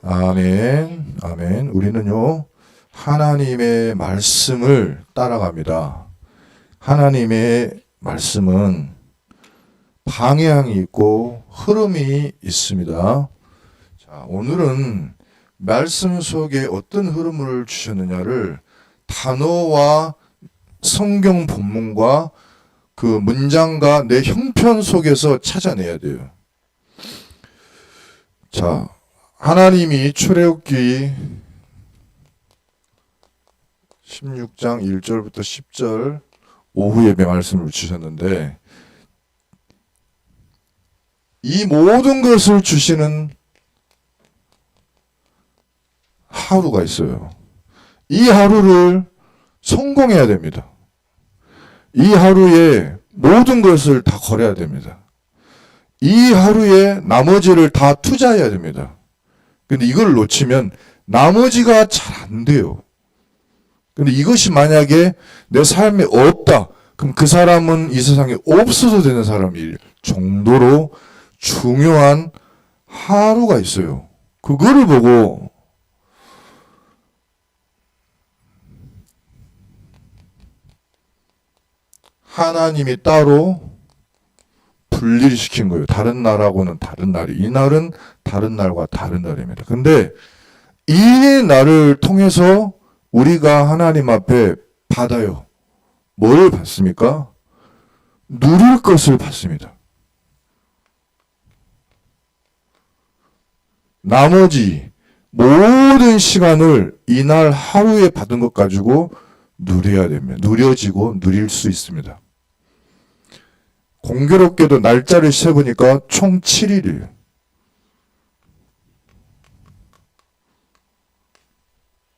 아멘, 아멘. 우리는요, 하나님의 말씀을 따라갑니다. 하나님의 말씀은 방향이 있고 흐름이 있습니다. 자, 오늘은 말씀 속에 어떤 흐름을 주셨느냐를 단어와 성경 본문과 그 문장과 내 형편 속에서 찾아내야 돼요. 자, 하나님이 출애굽기 16장 1절부터 10절 오후 예배 말씀을 주셨는데, 이 모든 것을 주시는 하루가 있어요. 이 하루를 성공해야 됩니다. 이 하루에 모든 것을 다 걸어야 됩니다. 이 하루에 나머지를 다 투자해야 됩니다. 근데 이걸 놓치면 나머지가 잘 안 돼요. 근데 이것이 만약에 내 삶에 없다, 그럼 그 사람은 이 세상에 없어도 되는 사람일 정도로 중요한 하루가 있어요. 그거를 보고 하나님이 따로 분리를 시킨 거예요. 다른 날하고는 다른 날이. 이 날은 다른 날과 다른 날입니다. 근데 이 날을 통해서 우리가 하나님 앞에 받아요. 뭘 받습니까? 누릴 것을 받습니다. 나머지 모든 시간을 이날 하루에 받은 것 가지고 누려야 됩니다. 누려지고 누릴 수 있습니다. 공교롭게도 날짜를 세보니까 총 7일이에요.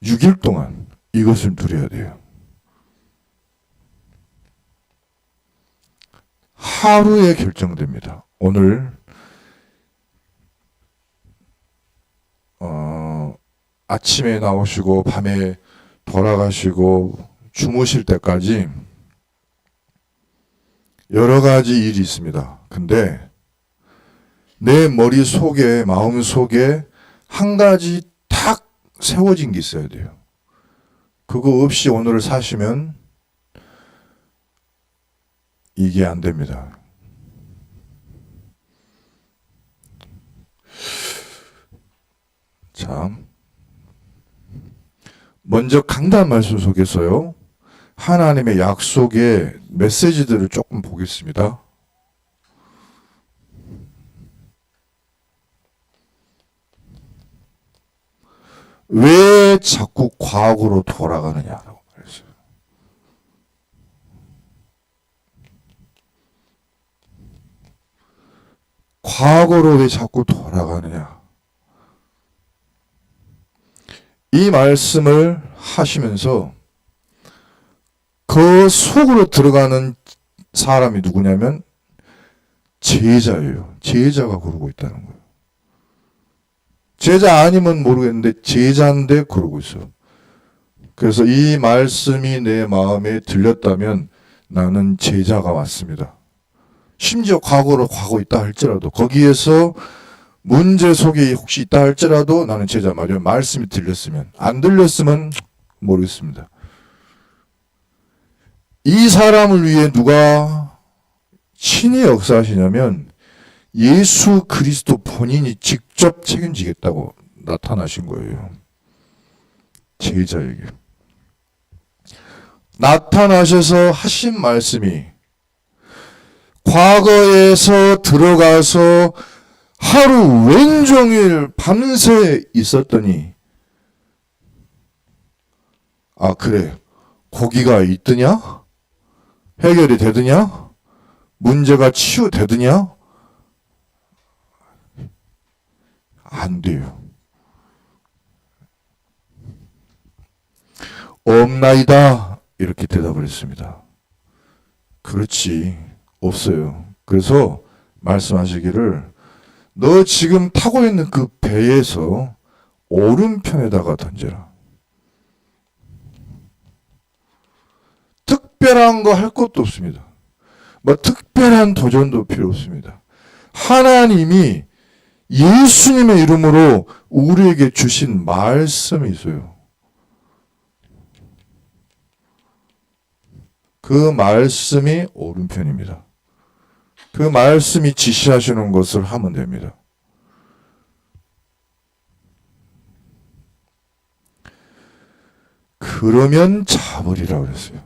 (6일) 동안 이것을 누려야 돼요. 하루에 결정됩니다. 오늘 아침에 나오시고 밤에 돌아가시고 주무실 때까지 여러 가지 일이 있습니다. 근데 내 머릿속에, 마음속에 한 가지 탁 세워진 게 있어야 돼요. 그거 없이 오늘을 사시면 이게 안 됩니다. 자, 먼저 강단 말씀 속에서요, 하나님의 약속의 메시지들을 조금 보겠습니다. 왜 자꾸 과거로 돌아가느냐라고 말했어요. 과거로 왜 자꾸 돌아가느냐. 이 말씀을 하시면서 그 속으로 들어가는 사람이 누구냐면 제자예요. 제자가 그러고 있다는 거예요. 제자 아니면 모르겠는데 제자인데 그러고 있어요. 그래서 이 말씀이 내 마음에 들렸다면 나는 제자가 맞습니다. 심지어 과거로 가고 있다 할지라도, 거기에서 문제 속에 혹시 있다 할지라도 나는 제자 말이에요. 말씀이 들렸으면. 안 들렸으면 모르겠습니다. 이 사람을 위해 누가 친히 역사하시냐면 예수 그리스도 본인이 직접 책임지겠다고 나타나신 거예요. 제자에게 나타나셔서 하신 말씀이, 과거에서 들어가서 하루 왼종일 밤새 있었더니, 아 그래, 고기가 있더냐? 해결이 되더냐? 문제가 치유되더냐? 안 돼요. 없나이다, 이렇게 대답을 했습니다. 그렇지, 없어요. 그래서 말씀하시기를, 너 지금 타고 있는 그 배에서 오른편에다가 던져라. 특별한 거 할 것도 없습니다. 뭐 특별한 도전도 필요 없습니다. 하나님이 예수님의 이름으로 우리에게 주신 말씀이 있어요. 그 말씀이 오른편입니다. 그 말씀이 지시하시는 것을 하면 됩니다. 그러면 잡으리라 그랬어요.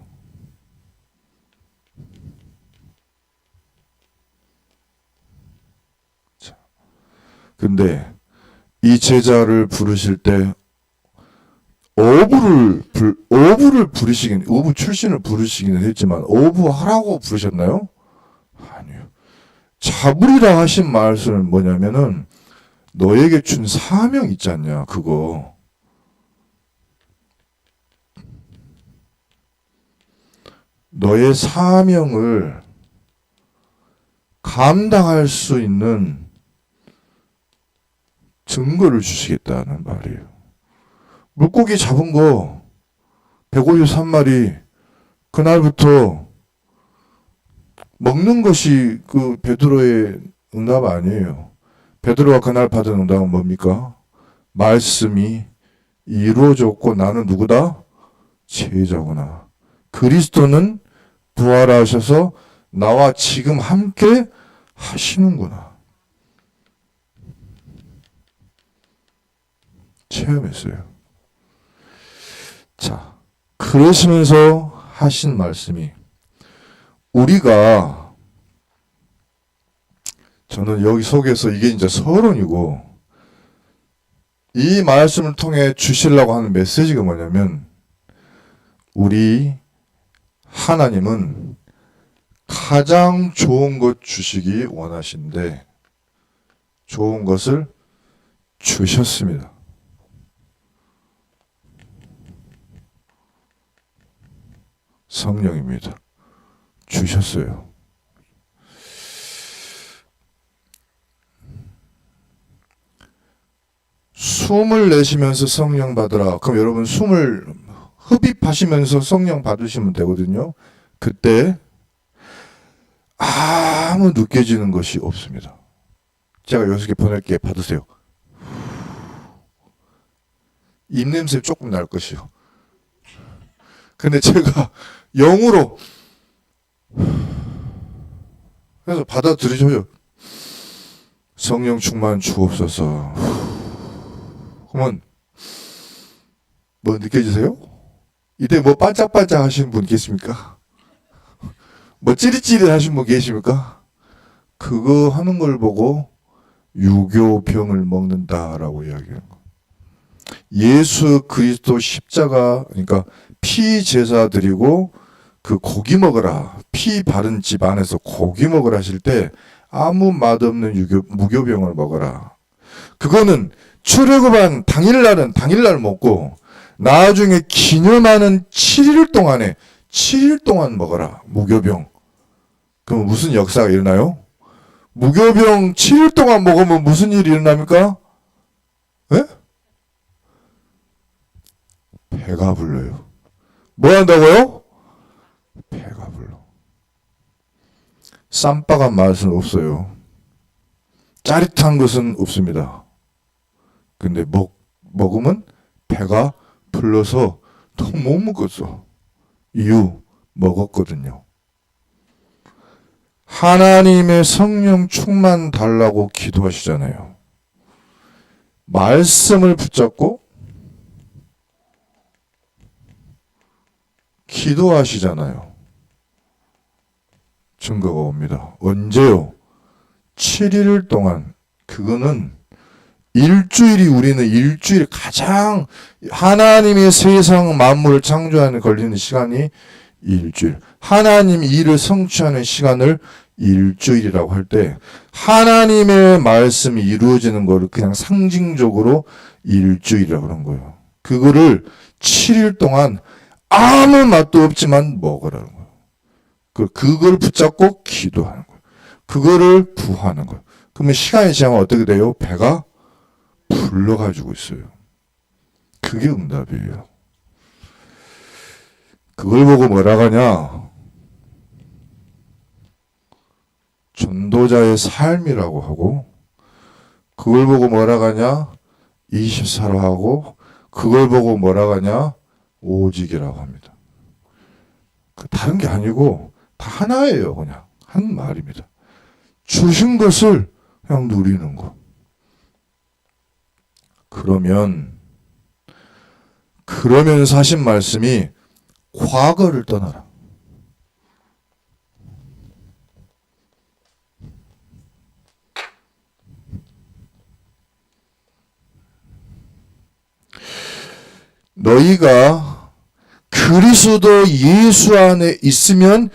근데 이 제자를 부르실 때 어부를 부르시긴, 어부 출신을 부르시기는 했지만 어부하라고 부르셨나요? 아니요. 잡으리라 하신 말씀은 뭐냐면은 너에게 준 사명 있지 않냐, 그거. 너의 사명을 감당할 수 있는 증거를 주시겠다는 말이에요. 물고기 잡은 거 153마리 그날부터 먹는 것이 그 베드로의 응답 아니에요. 베드로가 그날 받은 응답은 뭡니까? 말씀이 이루어졌고 나는 누구다? 제자구나. 그리스도는 부활하셔서 나와 지금 함께 하시는구나. 체험했어요. 자, 그러시면서 하신 말씀이 우리가 저는 여기 속에서 이게 이제 서론이고 이 말씀을 통해 주시려고 하는 메시지가 뭐냐면 우리 하나님은 가장 좋은 것 주시기 원하신데 좋은 것을 주셨습니다. 성령입니다. 주셨어요. 숨을 내쉬면서 성령 받으라. 그럼 여러분 숨을 흡입하시면서 성령 받으시면 되거든요. 그때 아무 느껴지는 것이 없습니다. 제가 6개 보낼게. 받으세요. 입냄새 조금 날 것이요. 근데 제가 영으로 그래서 받아들이셔요. 성령 충만 주옵소서. 그러면 뭐 느껴지세요? 이때 뭐 반짝반짝 하시는 분 계십니까? 뭐 찌릿찌릿 하신 분 계십니까? 그거 하는 걸 보고 유교병을 먹는다라고 이야기하는 거. 예수 그리스도 십자가, 그러니까 피 제사 드리고 그 고기 먹으라, 피 바른 집 안에서 고기 먹으라 하실 때 아무 맛없는 무교병을 먹어라. 그거는 출애굽한 당일날은 당일날 먹고 나중에 기념하는 7일 동안에 7일 동안 먹어라. 무교병. 그럼 무슨 역사가 일어나요? 무교병 7일 동안 먹으면 무슨 일이 일어납니까? 예? 배가 불러요. 뭐 한다고요? 배가 불러. 쌈바간 맛은 없어요. 짜릿한 것은 없습니다. 근데 먹으면 배가 불러서 더 못 먹었어. 이유 먹었거든요. 하나님의 성령 충만 달라고 기도하시잖아요. 말씀을 붙잡고 기도하시잖아요. 증거가 옵니다. 언제요? 7일 동안. 그거는 일주일이 우리는 일주일 가장 하나님이 세상 만물을 창조하는 걸리는 시간이 일주일. 하나님 일을 성취하는 시간을 일주일이라고 할 때 하나님의 말씀이 이루어지는 거를 그냥 상징적으로 일주일이라고 그런 거예요. 그거를 7일 동안 아무 맛도 없지만 먹으라는 거예요. 그걸 붙잡고 기도하는 거예요. 그거를 구하는 거예요. 그러면 시간이 지나면 어떻게 돼요? 배가 불러가지고 있어요. 그게 응답이에요. 그걸 보고 뭐라 하냐? 전도자의 삶이라고 하고 그걸 보고 뭐라 하냐? 24로 하고, 그걸 보고 뭐라 하냐? 오직이라고 합니다. 다른 게 아니고 다 하나예요. 그냥 한 말입니다. 주신 것을 그냥 누리는 거. 그러면 하신 말씀이 과거를 떠나라. 너희가 그리스도 예수 안에 있으면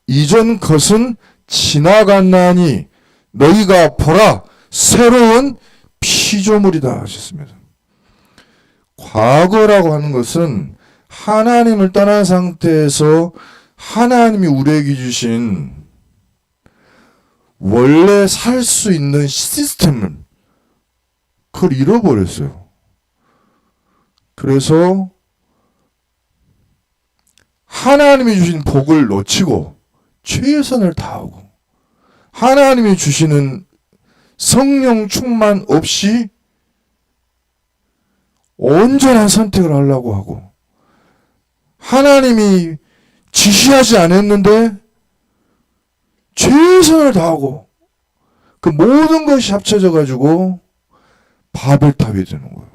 이전 것은 지나갔나니 너희가 보라 새로운 피조물이다 하셨습니다. 과거라고 하는 것은 하나님을 떠난 상태에서 하나님이 우리에게 주신 원래 살 수 있는 시스템을 그걸 잃어버렸어요. 그래서 하나님이 주신 복을 놓치고 최선을 다하고 하나님이 주시는 성령 충만 없이 온전한 선택을 하려고 하고 하나님이 지시하지 않았는데 최선을 다하고 그 모든 것이 합쳐져 가지고 바벨탑이 되는 거예요.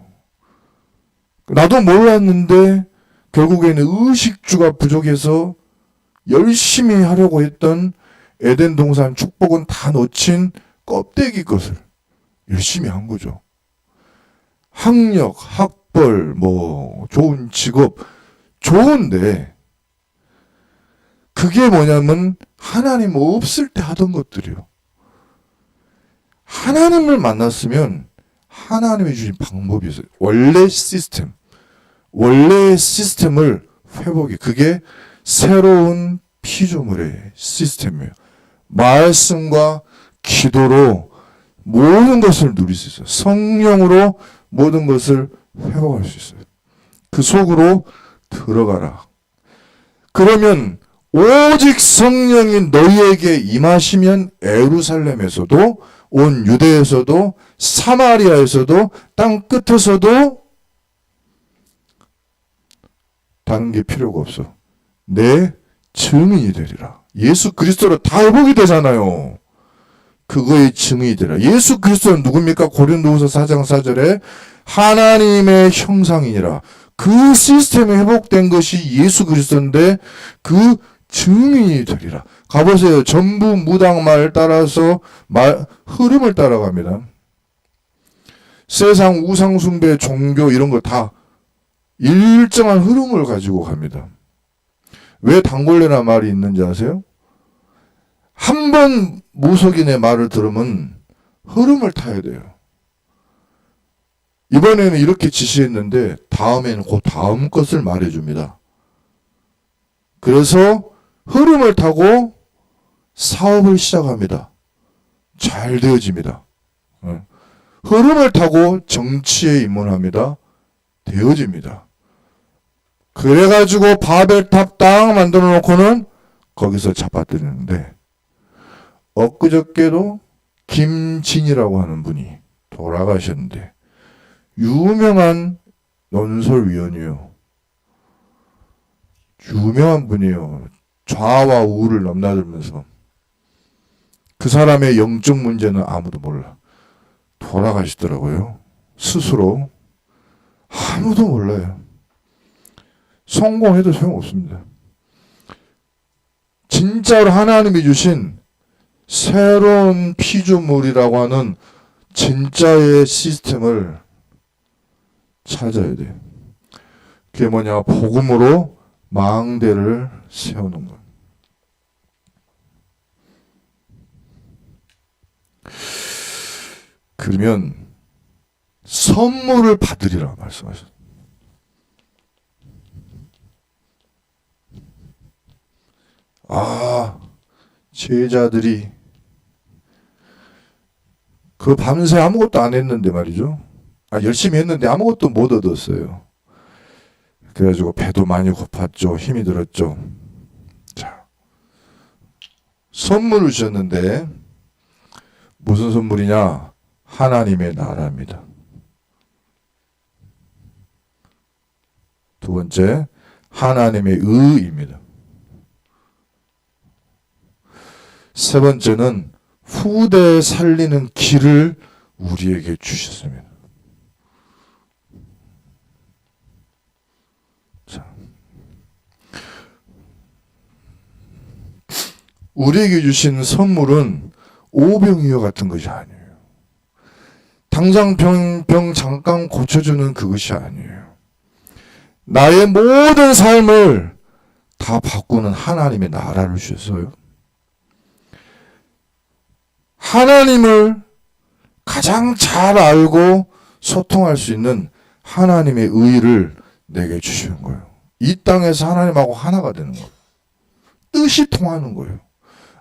나도 몰랐는데 결국에는 의식주가 부족해서 열심히 하려고 했던 에덴 동산 축복은 다 놓친 껍데기 것을 열심히 한 거죠. 학력, 학벌, 좋은 직업, 좋은데 그게 뭐냐면 하나님 없을 때 하던 것들이요. 하나님을 만났으면 하나님이 주신 방법이 있어요. 원래 시스템을 회복이 그게 새로운 피조물의 시스템이에요. 말씀과 기도로 모든 것을 누릴 수 있어요. 성령으로 모든 것을 회복할 수 있어요. 그 속으로 들어가라. 그러면 오직 성령이 너희에게 임하시면 예루살렘에서도 온 유대에서도 사마리아에서도 땅 끝에서도 다른 게 필요가 없어. 내 증인이 되리라. 예수 그리스도로 다 회복이 되잖아요. 그거의 증인이 되리라. 예수 그리스도는 누굽니까? 고린도후서 4장 4절에 하나님의 형상이니라. 그 시스템이 회복된 것이 예수 그리스도인데 그 증인이 되리라. 가보세요. 전부 무당말 따라서 흐름을 따라갑니다. 세상 우상숭배, 종교 이런 거 다 일정한 흐름을 가지고 갑니다. 왜 단골레나 말이 있는지 아세요? 한 번 무속인의 말을 들으면 흐름을 타야 돼요. 이번에는 이렇게 지시했는데 다음에는 그 다음 것을 말해줍니다. 그래서 흐름을 타고 사업을 시작합니다. 잘 되어집니다. 흐름을 타고 정치에 입문합니다. 되어집니다. 그래가지고 바벨탑 딱 만들어 놓고는 거기서 잡아들이는데 엊그저께도 김진이라고 하는 분이 돌아가셨는데 유명한 논설위원이에요. 유명한 분이에요. 좌와 우를 넘나들면서 그 사람의 영적 문제는 아무도 몰라. 돌아가시더라고요. 스스로. 아무도 몰라요. 성공해도 소용없습니다. 진짜로 하나님이 주신 새로운 피조물이라고 하는 진짜의 시스템을 찾아야 돼요. 그게 뭐냐? 복음으로 망대를 세우는 것. 그러면 선물을 받으리라 말씀하셨어요. 제자들이 그 밤새 아무것도 안 했는데 말이죠. 열심히 했는데 아무것도 못 얻었어요. 그래가지고 배도 많이 고팠죠. 힘이 들었죠. 자, 선물을 주셨는데 무슨 선물이냐? 하나님의 나라입니다. 두 번째, 하나님의 의입니다. 세 번째는 후대 살리는 길을 우리에게 주셨습니다. 자, 우리에게 주신 선물은 오병이어 같은 것이 아니에요. 당장 병 잠깐 고쳐주는 그것이 아니에요. 나의 모든 삶을 다 바꾸는 하나님의 나라를 주셨어요. 하나님을 가장 잘 알고 소통할 수 있는 하나님의 의를 내게 주시는 거예요. 이 땅에서 하나님하고 하나가 되는 거예요. 뜻이 통하는 거예요.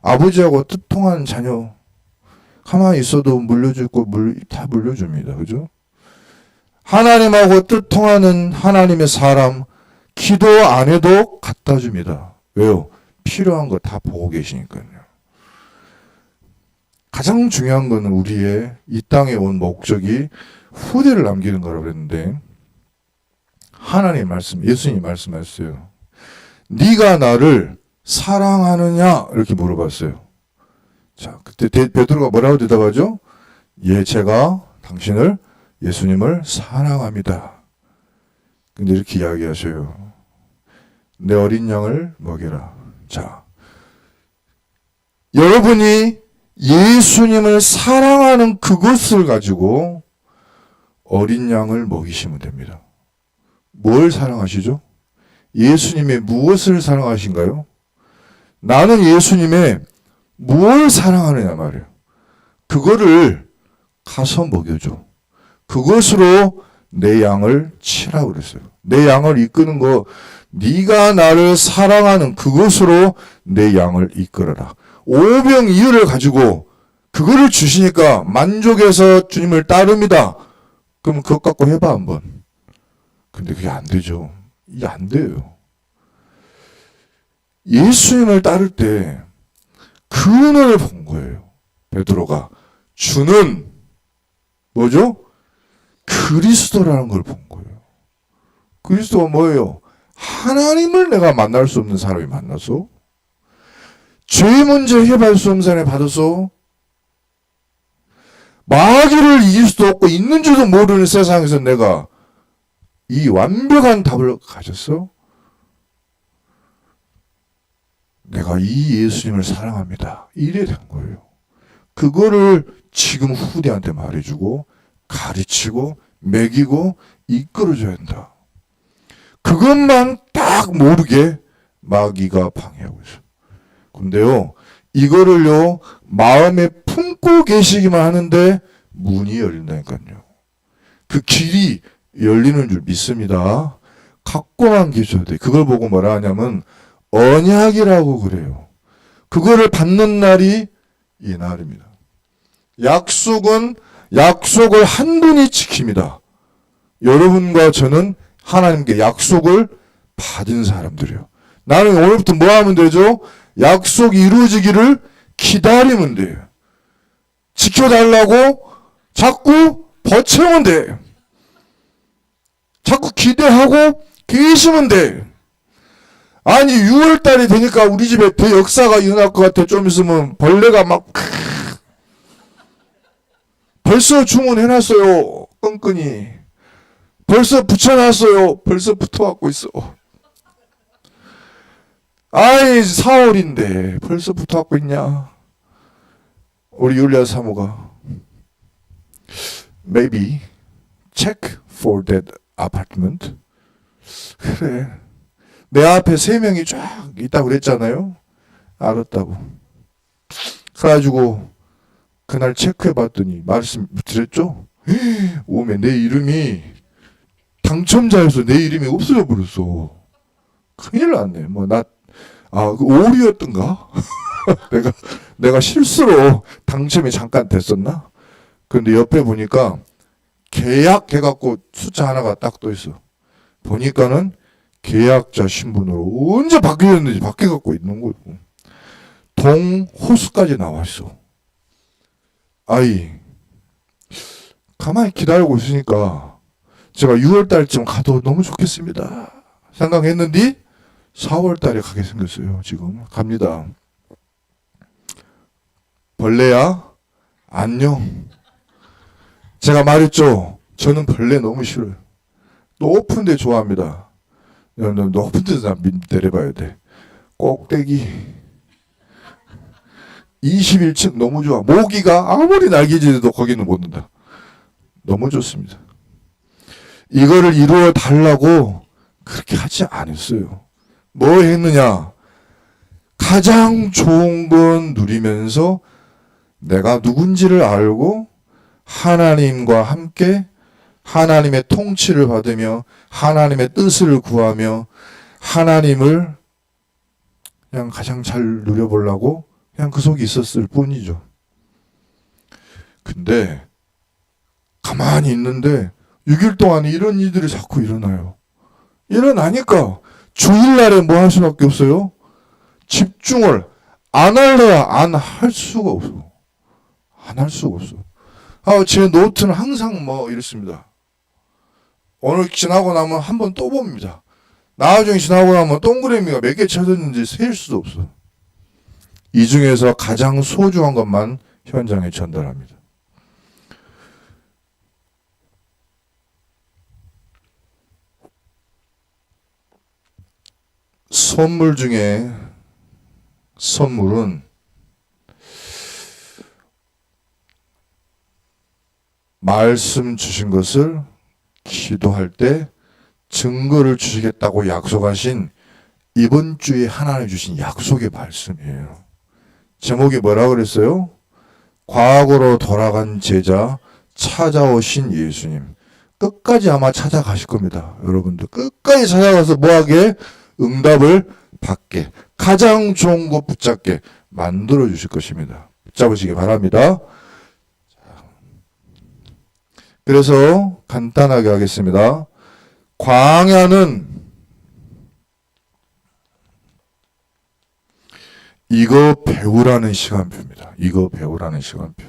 아버지하고 뜻 통하는 자녀 가만히 있어도 물려주고 다 물려줍니다. 그죠? 하나님하고 뜻 통하는 하나님의 사람 기도 안 해도 갖다 줍니다. 왜요? 필요한 거 다 보고 계시니까요. 가장 중요한 거는 우리의 이 땅에 온 목적이 후대를 남기는 거라고 그랬는데 하나님 말씀, 예수님이 말씀하셨어요. 네가 나를 사랑하느냐? 이렇게 물어봤어요. 자, 그때 베드로가 뭐라고 대답하죠? 예, 제가 당신을 예수님을 사랑합니다. 근데 이렇게 이야기하셔요. 내 어린 양을 먹여라. 자, 여러분이 예수님을 사랑하는 그것을 가지고 어린 양을 먹이시면 됩니다. 뭘 사랑하시죠? 예수님의 무엇을 사랑하신가요? 나는 예수님의 뭘 사랑하느냐 말이에요. 그거를 가서 먹여줘. 그것으로 내 양을 치라고 그랬어요. 내 양을 이끄는 거, 네가 나를 사랑하는 그것으로 내 양을 이끌어라. 오병이어를 가지고 그거를 주시니까 만족해서 주님을 따릅니다. 그럼 그것 갖고 해봐 한번. 근데 그게 안 되죠. 이게 안 돼요. 예수님을 따를 때 그 은혜를 본 거예요. 베드로가 주는 뭐죠? 그리스도라는 걸 본 거예요. 그리스도가 뭐예요? 하나님을 내가 만날 수 없는 사람이 만나서 죄 문제 해결할 수 없는 사람이 받아서 마귀를 이길 수도 없고 있는 줄도 모르는 세상에서 내가 이 완벽한 답을 가졌어? 내가 이 예수님을 사랑합니다. 이래 된 거예요. 그거를 지금 후대한테 말해주고 가르치고 먹이고 이끌어줘야 한다. 그것만 딱 모르게 마귀가 방해하고 있어요. 근데요, 이거를요, 마음에 품고 계시기만 하는데 문이 열린다니까요. 그 길이 열리는 줄 믿습니다. 갖고만 계셔야 돼. 그걸 보고 뭐라 하냐면 언약이라고 그래요. 그거를 받는 날이 이 날입니다. 약속은 약속을 한 분이 지킵니다. 여러분과 저는 하나님께 약속을 받은 사람들이에요. 나는 오늘부터 뭐 하면 되죠? 약속이 이루어지기를 기다리면 돼요. 지켜달라고 자꾸 버채면 돼. 자꾸 기대하고 계시면 돼. 아니 6월달이 되니까 우리 집에 대역사가 일어날 것 같아. 좀 있으면 벌레가 막 벌써 주문해놨어요. 끈끈이. 벌써 붙여놨어요. 벌써 붙어갖고 있어. 아이 4월인데 벌써 붙어갖고 있냐. 우리 율리아 사모가 Maybe check for that apartment. 그래. 내 앞에 3명이 쫙 있다고 그랬잖아요. 알았다고. 그래가지고 그날 체크해봤더니 말씀 드렸죠. 오메 내 이름이 당첨자여서 내 이름이 없어져 버렸어. 큰일 났네. 뭐 그 오류였던가? 내가 실수로 당첨이 잠깐 됐었나? 근데 옆에 보니까 계약해갖고 숫자 하나가 딱 떠 있어. 보니까는 계약자 신분으로 언제 바뀌었는지 바뀌어갖고 있는 거고. 동호수까지 나와 있어. 아이, 가만히 기다리고 있으니까 제가 6월 달쯤 가도 너무 좋겠습니다 생각했는데 4월 달에 가게 생겼어요. 지금 갑니다. 벌레야 안녕. 제가 말했죠. 저는 벌레 너무 싫어요. 높은 데 좋아합니다. 높은 데서 내려봐야 돼. 꼭대기 21층 너무 좋아. 모기가 아무리 날개질해도 거기는 못 는다. 너무 좋습니다. 이거를 이루어 달라고 그렇게 하지 않았어요. 뭐 했느냐? 가장 좋은 건 누리면서 내가 누군지를 알고 하나님과 함께 하나님의 통치를 받으며 하나님의 뜻을 구하며 하나님을 그냥 가장 잘 누려보려고 그냥 그 속에 있었을 뿐이죠. 근데 가만히 있는데 6일 동안 이런 일들이 자꾸 일어나요. 일어나니까 주일날에 뭐 할 수밖에 없어요? 집중을 안 할래야 안 할 수가 없어. 안 할 수가 없어. 제 노트는 항상 뭐 이렇습니다. 오늘 지나고 나면 한번 또 봅니다. 나중에 지나고 나면 동그라미가 몇 개 쳐졌는지 셀 수도 없어. 이 중에서 가장 소중한 것만 현장에 전달합니다. 선물 중에 선물은 말씀 주신 것을 기도할 때 증거를 주시겠다고 약속하신 이번 주에 하나님 주신 약속의 말씀이에요. 제목이 뭐라 그랬어요? 과거로 돌아간 제자 찾아오신 예수님. 끝까지 아마 찾아가실 겁니다. 여러분들 끝까지 찾아가서 뭐하게? 응답을 받게 가장 좋은 거 붙잡게 만들어 주실 것입니다. 붙잡으시기 바랍니다. 그래서 간단하게 하겠습니다. 광야는 이거 배우라는 시간표입니다. 이거 배우라는 시간표.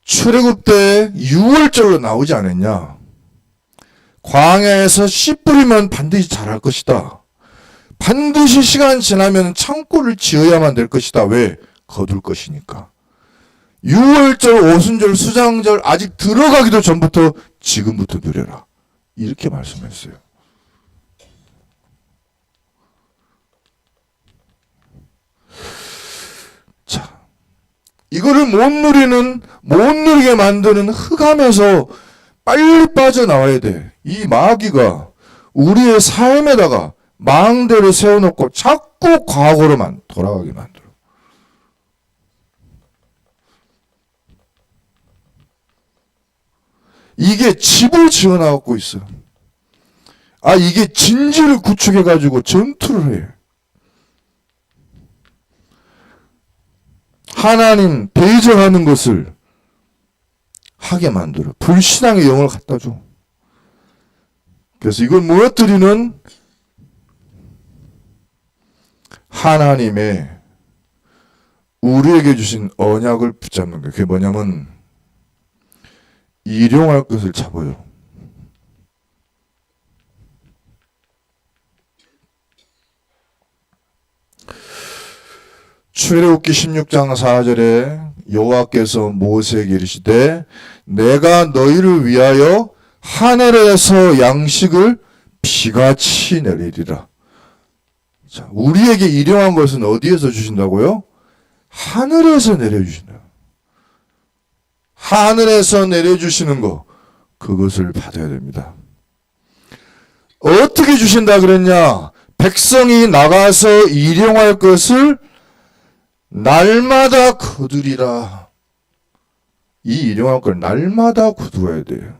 출애굽 때 6월절로 나오지 않았냐? 광야에서 씨 뿌리면 반드시 자랄 것이다. 반드시 시간 지나면 창고를 지어야만 될 것이다. 왜? 거둘 것이니까. 6월절, 오순절, 수장절 아직 들어가기도 전부터 지금부터 누려라. 이렇게 말씀했어요. 자, 이거를 못 누리게 만드는 흑암에서 빨리 빠져나와야 돼. 이 마귀가 우리의 삶에다가 망대를 세워놓고 자꾸 과거로만 돌아가게 만들어. 이게 집을 지어나가고 있어. 이게 진지를 구축해가지고 전투를 해. 하나님 대적하는 것을 하게 만들어. 불신앙의 영을 갖다 줘. 그래서 이걸 무너뜨리는 하나님의 우리에게 주신 언약을 붙잡는 거예요. 그게 뭐냐면 일용할 것을 잡아요. 출애굽기 16장 4절에 여호와께서 모세에게 이르시되 내가 너희를 위하여 하늘에서 양식을 비같이 내리리라. 자, 우리에게 일용한 것은 어디에서 주신다고요? 하늘에서 내려주신다. 하늘에서 내려주시는 거, 그것을 받아야 됩니다. 어떻게 주신다 그랬냐? 백성이 나가서 일용할 것을 날마다 거두리라. 이 일용할 걸 날마다 거두어야 돼요.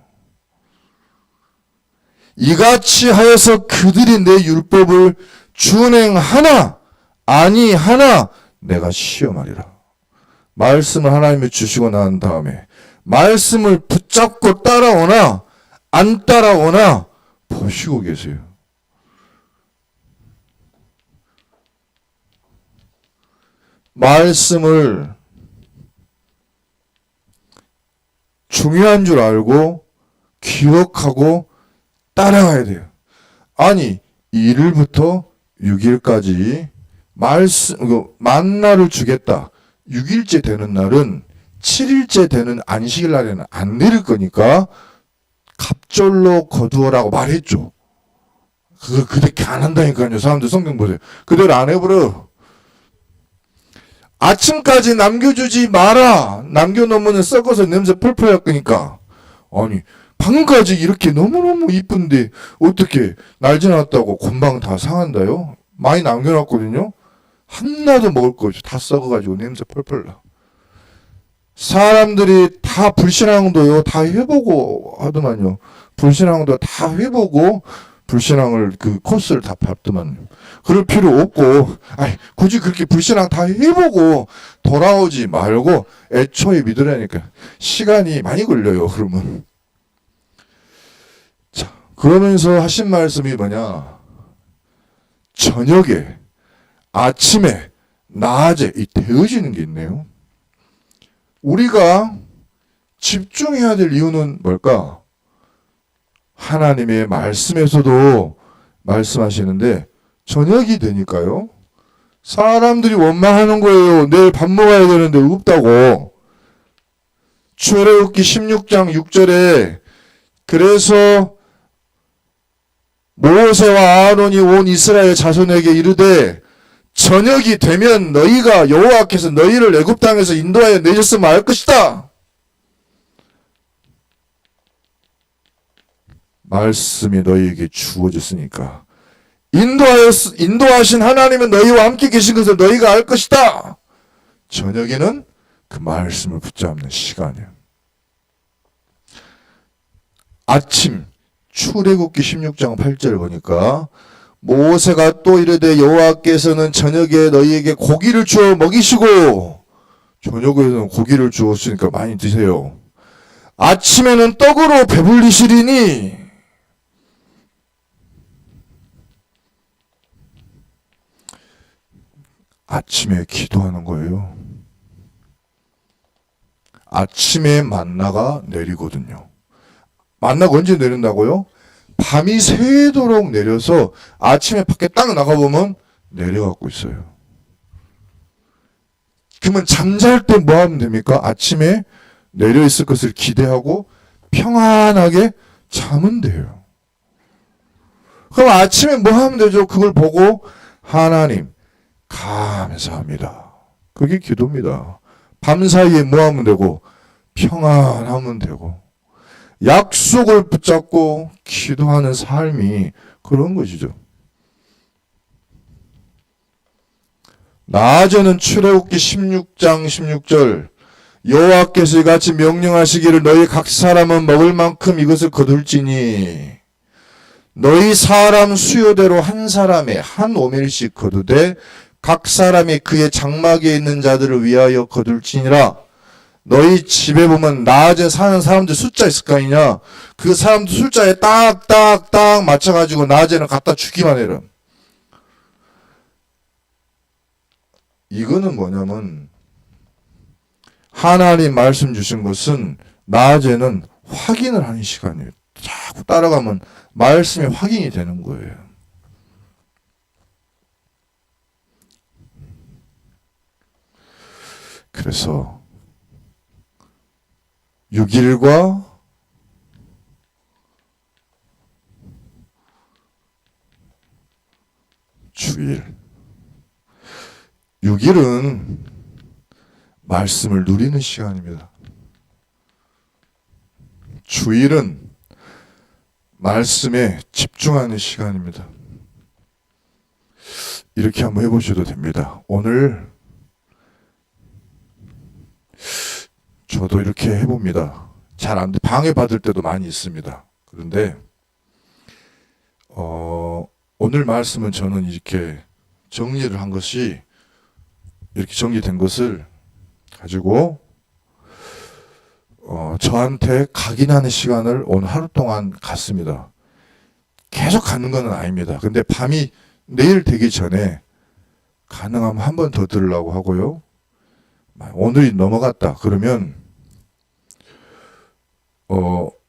이같이 하여서 그들이 내 율법을 준행하나 아니하나 내가 시험하리라. 말씀을 하나님이 주시고 난 다음에 말씀을 붙잡고 따라오나 안 따라오나 보시고 계세요. 말씀을 중요한 줄 알고 기억하고 따라가야 돼요. 아니 1일부터 6일까지 만나를 주겠다. 6일째 되는 날은 7일째 되는 안식일 날에는 안 내릴 거니까 갑절로 거두어라고 말했죠. 그거 그렇게 안 한다니까요. 사람들 성경 보세요. 그대로 안 해버려. 아침까지 남겨주지 마라. 남겨놓으면 썩어서 냄새 펄펄 날 거니까. 아니 방금까지 이렇게 너무너무 이쁜데 어떻게 날 지났다고 금방 다 상한다요? 많이 남겨놨거든요. 하나도 먹을 거 없이 다 썩어가지고 냄새 펄펄 나. 사람들이 다 불신앙도요 다 해보고 하더만요. 불신앙도 다 해보고 불신앙을 그 코스를 다 밟더만요. 그럴 필요 없고 아니 굳이 그렇게 불신앙 다 해보고 돌아오지 말고 애초에 믿으라니까. 시간이 많이 걸려요. 그러면 자 그러면서 하신 말씀이 뭐냐, 저녁에 아침에 낮에 이 되어지는 게 있네요. 우리가 집중해야 될 이유는 뭘까? 하나님의 말씀에서도 말씀하시는데 저녁이 되니까요. 사람들이 원망하는 거예요. 내일 밥 먹어야 되는데 없다고. 출애굽기 16장 6절에 그래서 모세와 아론이 온 이스라엘 자손에게 이르되 저녁이 되면 너희가 여호와께서 너희를 애굽 땅에서 인도하여 내셨음을 알 것이다. 말씀이 너희에게 주어졌으니까 인도하신 하나님은 너희와 함께 계신 것을 너희가 알 것이다. 저녁에는 그 말씀을 붙잡는 시간이에요. 아침 출애굽기 16장 8절을 보니까 모세가 또 이르되 여호와께서는 저녁에 너희에게 고기를 주어 먹이시고, 저녁에는 고기를 주었으니까 많이 드세요. 아침에는 떡으로 배불리시리니 아침에 기도하는 거예요. 아침에 만나가 내리거든요. 만나가 언제 내린다고요? 밤이 새도록 내려서 아침에 밖에 딱 나가보면 내려가고 있어요. 그러면 잠잘 때 뭐 하면 됩니까? 아침에 내려있을 것을 기대하고 평안하게 자면 돼요. 그럼 아침에 뭐 하면 되죠? 그걸 보고 하나님 감사합니다. 그게 기도입니다. 밤사이에 뭐 하면 되고? 평안하면 되고. 약속을 붙잡고 기도하는 삶이 그런 것이죠. 낮에는 출애굽기 16장 16절 여호와께서 이같이 명령하시기를 너희 각 사람은 먹을 만큼 이것을 거둘지니 너희 사람 수요대로 한 사람에 한 오멜씩 거두되 각 사람이 그의 장막에 있는 자들을 위하여 거둘지니라. 너희 집에 보면 낮에 사는 사람들 숫자 있을 거 아니냐. 그 사람들 숫자에 딱딱딱 맞춰가지고 낮에는 갖다 주기만 해라. 이거는 뭐냐면 하나님 말씀 주신 것은 낮에는 확인을 하는 시간이에요. 자꾸 따라가면 말씀이 확인이 되는 거예요. 그래서 6일과 주일. 6일은 말씀을 누리는 시간입니다. 주일은 말씀에 집중하는 시간입니다. 이렇게 한번 해보셔도 됩니다. 오늘 저도 이렇게 해봅니다. 잘 안 돼. 방해받을 때도 많이 있습니다. 그런데 오늘 말씀은 저는 이렇게 정리를 한 것이 이렇게 정리된 것을 가지고 저한테 각인하는 시간을 오늘 하루 동안 갖습니다. 계속 가는 건 아닙니다. 근데 밤이 내일 되기 전에 가능하면 한 번 더 들으려고 하고요. 오늘이 넘어갔다 그러면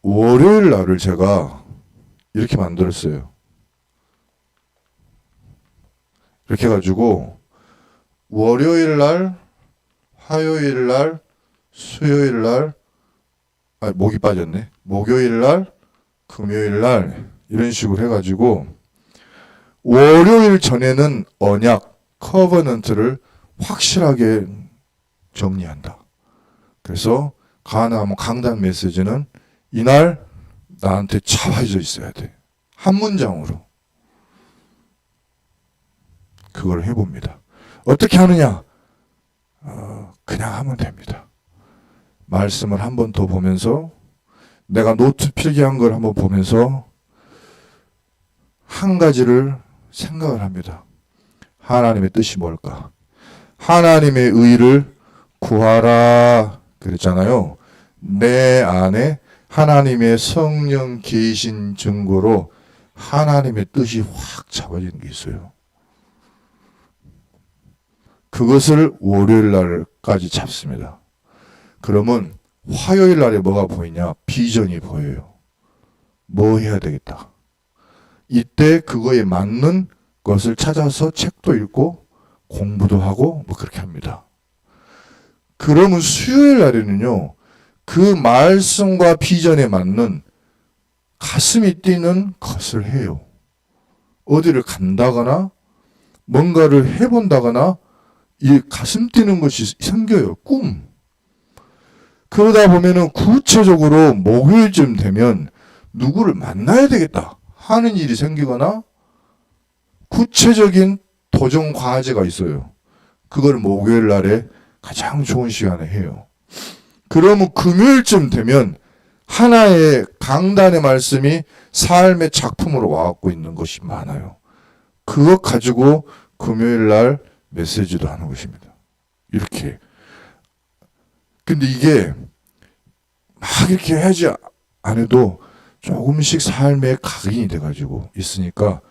월요일 날을 제가 이렇게 만들었어요. 이렇게 해가지고 월요일 날, 화요일 날, 수요일 날, 목이 빠졌네. 목요일 날, 금요일 날 이런 식으로 해가지고 월요일 전에는 언약, 커버넌트를 확실하게 정리한다. 그래서 가능하면 강단 메시지는 이날 나한테 차와져 있어야 돼. 한 문장으로. 그걸 해봅니다. 어떻게 하느냐? 그냥 하면 됩니다. 말씀을 한 번 더 보면서 내가 노트 필기한 걸 한번 보면서 한 가지를 생각을 합니다. 하나님의 뜻이 뭘까? 하나님의 의를 구하라 그랬잖아요. 내 안에 하나님의 성령 계신 증거로 하나님의 뜻이 확 잡아지는 게 있어요. 그것을 월요일 날까지 잡습니다. 그러면 화요일 날에 뭐가 보이냐? 비전이 보여요. 뭐 해야 되겠다. 이때 그거에 맞는 것을 찾아서 책도 읽고 공부도 하고 뭐 그렇게 합니다. 그러면 수요일 날에는요. 그 말씀과 비전에 맞는 가슴이 뛰는 것을 해요. 어디를 간다거나 뭔가를 해본다거나 이 가슴 뛰는 것이 생겨요. 꿈. 그러다 보면은 구체적으로 목요일쯤 되면 누구를 만나야 되겠다 하는 일이 생기거나 구체적인 도전 과제가 있어요. 그걸 목요일 날에 가장 좋은 시간에 해요. 그러면 금요일쯤 되면 하나의 강단의 말씀이 삶의 작품으로 와갖고 있는 것이 많아요. 그것 가지고 금요일 날 메시지도 하는 것입니다. 이렇게. 근데 이게 막 이렇게 하지 안 해도 조금씩 삶의 각인이 돼가지고 있으니까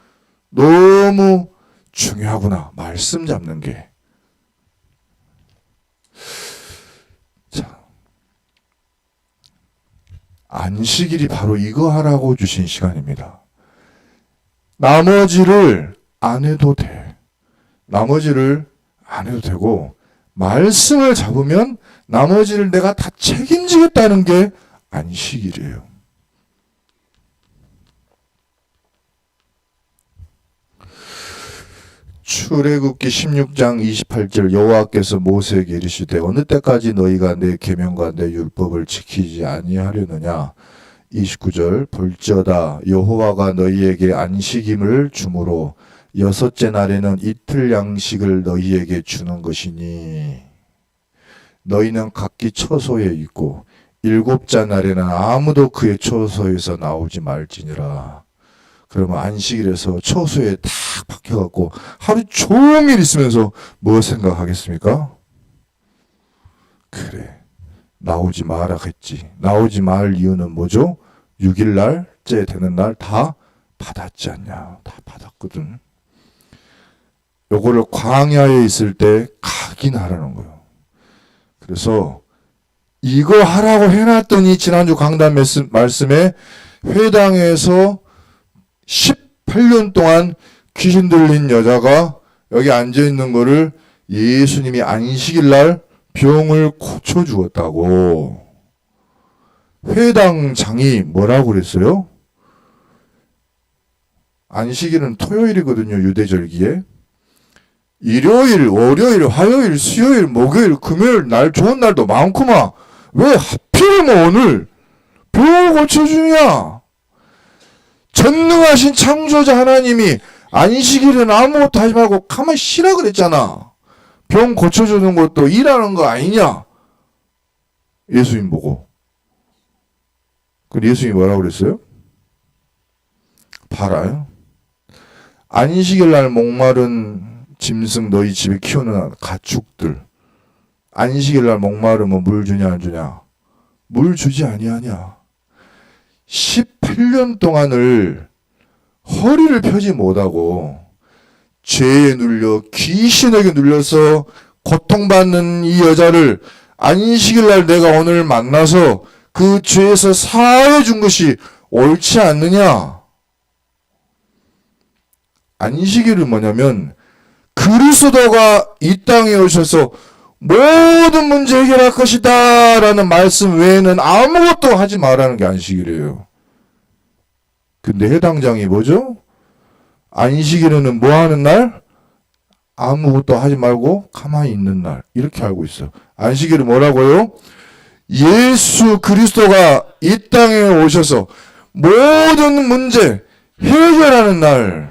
너무 중요하구나. 말씀 잡는 게. 자, 안식일이 바로 이거 하라고 주신 시간입니다. 나머지를 안 해도 돼. 나머지를 안 해도 되고 말씀을 잡으면 나머지를 내가 다 책임지겠다는 게 안식일이에요. 출애굽기 16장 28절 여호와께서 모세에게 이르시되 어느 때까지 너희가 내 계명과 내 율법을 지키지 아니하려느냐. 29절 볼지어다 여호와가 너희에게 안식임을 주므로 여섯째 날에는 이틀 양식을 너희에게 주는 것이니 너희는 각기 처소에 있고 일곱째 날에는 아무도 그의 처소에서 나오지 말지니라. 그러면 안식일에서 처소에 딱 박혀갖고 하루 종일 있으면서 뭐 생각하겠습니까? 그래, 나오지 마라 했지. 나오지 말 이유는 뭐죠? 6일날째 되는 날 다 받았지 않냐. 다 받았거든. 요거를 광야에 있을 때 각인하라는 거예요. 그래서 이거 하라고 해놨더니 지난주 강단 말씀에 회당에서 18년 동안 귀신 들린 여자가 여기 앉아있는 거를 예수님이 안식일 날 병을 고쳐주었다고. 회당장이 뭐라고 그랬어요? 안식일은 토요일이거든요. 유대절기에. 일요일, 월요일, 화요일, 수요일, 목요일, 금요일 날 좋은 날도 많구만. 왜 하필이면 오늘 병을 고쳐주냐? 전능하신 창조자 하나님이 안식일은 아무것도 하지 말고 가만히 쉬라 그랬잖아. 병 고쳐주는 것도 일하는 거 아니냐? 예수님 보고. 그럼 예수님이 뭐라고 그랬어요? 봐라요. 안식일 날 목마른 짐승 너희 집에 키우는 가축들. 안식일 날 목마르면 물 주냐 안 주냐? 물 주지 아니하냐? 18년 동안을 허리를 펴지 못하고 죄에 눌려 귀신에게 눌려서 고통받는 이 여자를 안식일 날 내가 오늘 만나서 그 죄에서 사하여 준 것이 옳지 않느냐? 안식일은 뭐냐면 그리스도가 이 땅에 오셔서 모든 문제 해결할 것이다 라는 말씀 외에는 아무것도 하지 말라는 게 안식일이에요. 근데 해당장이 뭐죠? 안식일에는 뭐 하는 날? 아무것도 하지 말고 가만히 있는 날. 이렇게 알고 있어. 안식일은 뭐라고요? 예수 그리스도가 이 땅에 오셔서 모든 문제 해결하는 날.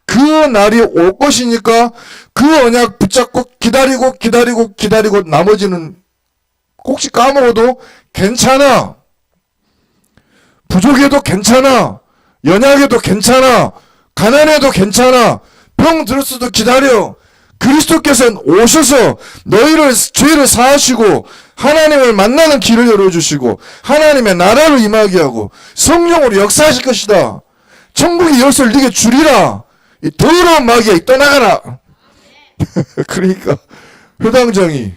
그 날이 올 것이니까 그 언약 붙잡고 기다리고 나머지는 혹시 까먹어도 괜찮아. 부족해도 괜찮아. 연약해도 괜찮아. 가난해도 괜찮아. 병 들었어도 기다려. 그리스도께서는 오셔서 너희를 죄를 사하시고 하나님을 만나는 길을 열어주시고 하나님의 나라를 임하게 하고 성령으로 역사하실 것이다. 천국의 열쇠를 네게 주리라. 이 더러운 마귀야 떠나가라. 그러니까 회당장이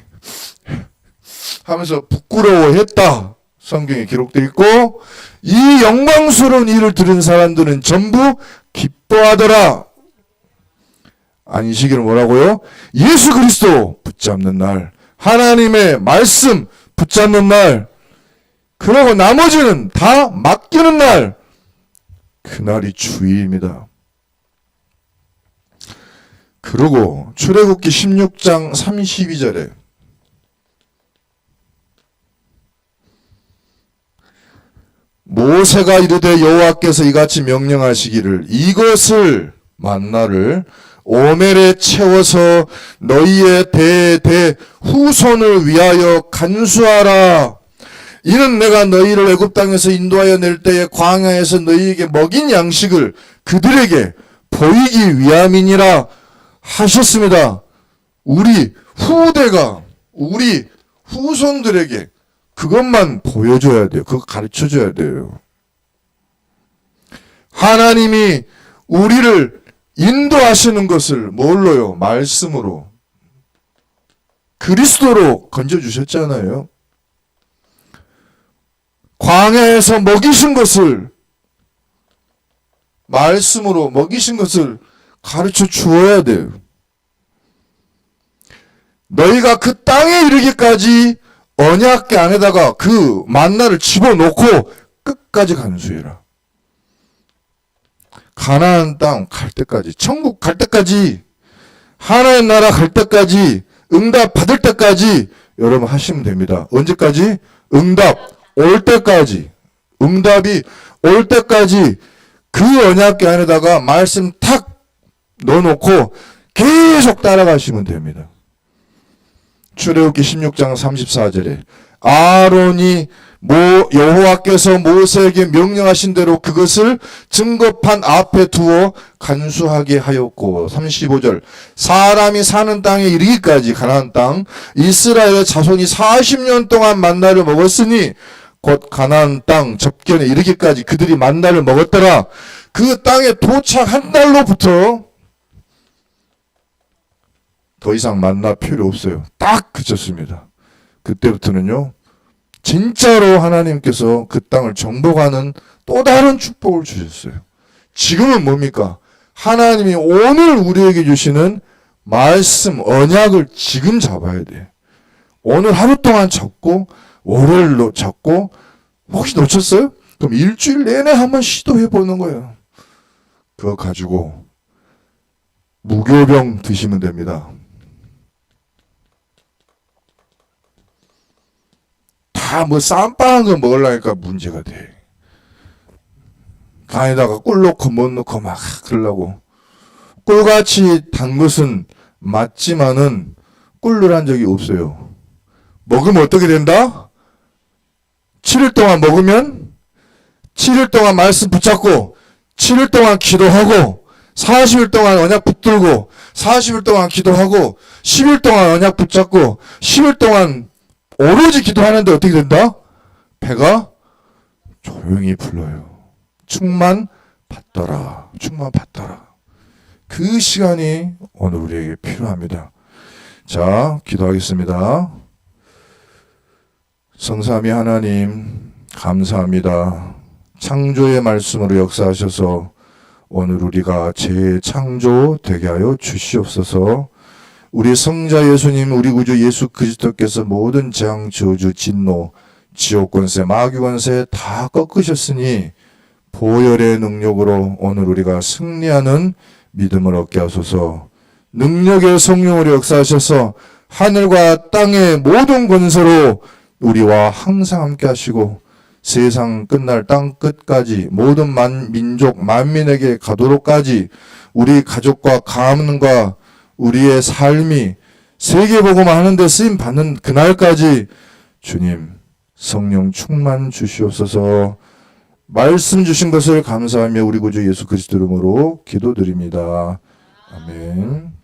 하면서 부끄러워했다. 성경에 기록되어 있고 이 영광스러운 일을 들은 사람들은 전부 기뻐하더라. 안식일은 뭐라고요? 예수 그리스도 붙잡는 날, 하나님의 말씀 붙잡는 날, 그러고 나머지는 다 맡기는 날, 그날이 주일입니다. 그리고 출애굽기 16장 32절에 모세가 이르되 여호와께서 이같이 명령하시기를 이것을 만나를 오멜에 채워서 너희의 대대 후손을 위하여 간수하라. 이는 내가 너희를 애굽 땅에서 인도하여 낼 때에 광야에서 너희에게 먹인 양식을 그들에게 보이기 위함이니라 하셨습니다. 우리 후대가 우리 후손들에게 그것만 보여줘야 돼요. 그거 가르쳐줘야 돼요. 하나님이 우리를 인도하시는 것을 뭘로요? 말씀으로. 그리스도로 건져주셨잖아요. 광야에서 먹이신 것을 말씀으로 먹이신 것을 가르쳐 주어야 돼요. 너희가 그 땅에 이르기까지 언약궤 안에다가 그 만나를 집어넣고 끝까지 간수해라. 가나안 땅 갈 때까지, 천국 갈 때까지, 하나님 나라 갈 때까지, 응답 받을 때까지 여러분 하시면 됩니다. 언제까지? 응답 올 때까지. 응답이 올 때까지 그 언약궤 안에다가 말씀 탁 넣어놓고 계속 따라가시면 됩니다. 출애굽기 16장 34절에 아론이 여호와께서 모세에게 명령하신 대로 그것을 증거판 앞에 두어 간수하게 하였고 35절 사람이 사는 땅에 이르기까지 가나안 땅 이스라엘의 자손이 40년 동안 만나를 먹었으니 곧 가나안 땅 접견에 이르기까지 그들이 만나를 먹었더라. 그 땅에 도착한 날로부터 더 이상 만나 필요 없어요. 딱 그쳤습니다. 그때부터는요. 진짜로 하나님께서 그 땅을 정복하는 또 다른 축복을 주셨어요. 지금은 뭡니까? 하나님이 오늘 우리에게 주시는 말씀, 언약을 지금 잡아야 돼. 오늘 하루 동안 잡고 월요일로 잡고 혹시 놓쳤어요? 그럼 일주일 내내 한번 시도해 보는 거예요. 그거 가지고 무교병 드시면 됩니다. 다 뭐 쌈빵한 거 먹으려니까 문제가 돼. 간에다가 꿀 넣고 못 넣고 막 그러려고. 꿀같이 단 것은 맞지만은 꿀을 한 적이 없어요. 먹으면 어떻게 된다? 7일 동안 먹으면 7일 동안 말씀 붙잡고 7일 동안 기도하고 40일 동안 언약 붙들고 40일 동안 기도하고 10일 동안 언약 붙잡고 10일 동안 오로지 기도하는데 어떻게 된다? 배가 조용히 불러요. 충만 받더라. 충만 받더라. 그 시간이 오늘 우리에게 필요합니다. 자, 기도하겠습니다. 성삼위 하나님 감사합니다. 창조의 말씀으로 역사하셔서 오늘 우리가 재창조 되게 하여 주시옵소서. 우리 성자 예수님, 우리 구주 예수 그리스도께서 모든 재앙, 저주, 진노, 지옥 권세, 마귀 권세 다 꺾으셨으니 보혈의 능력으로 오늘 우리가 승리하는 믿음을 얻게 하소서. 능력의 성령으로 역사하셔서 하늘과 땅의 모든 권세로 우리와 항상 함께 하시고 세상 끝날 땅 끝까지 모든 민족 만민에게 가도록까지 우리 가족과 가문과 우리의 삶이 세계복음을 하는 데 쓰임 받는 그날까지 주님 성령 충만 주시옵소서. 말씀 주신 것을 감사하며 우리 구주 예수 그리스도 이름으로 기도드립니다. 아멘.